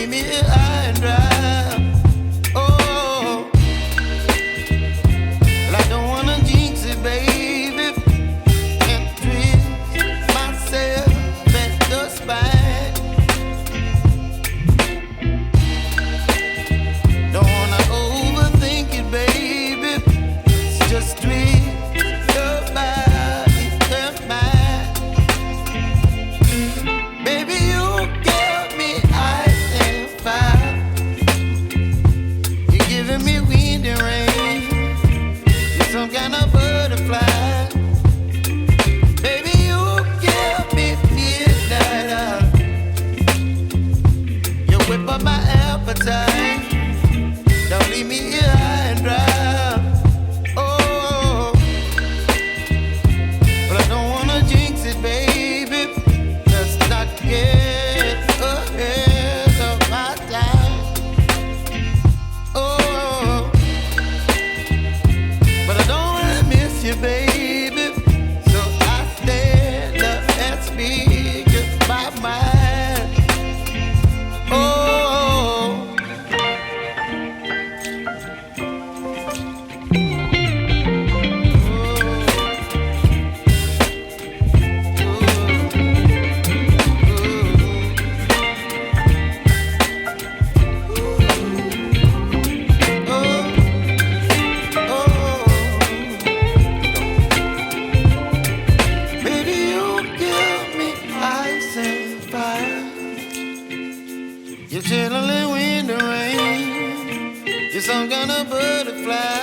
leave me here high and dry. Oh, well, I don't wanna jinx it, baby, and twist myself at the spine. Don't wanna overthink it, baby. It's just twist your body and mine. Baby, you give me ice and fire. You're giving me wind and rain. You're some kind of butterfly. Baby, you give me midnight oil. You whip up my appetite. Don't leave me here high and dry. Oh, but I don't wanna jinx it, baby. Let's not get ahead of my time. Oh, but I don't wanna miss you, baby. So I stand up and speak just my mind. Oh. Baby, you give me ice and fire. You're chilling in wind and rain. You're some kind of butterfly.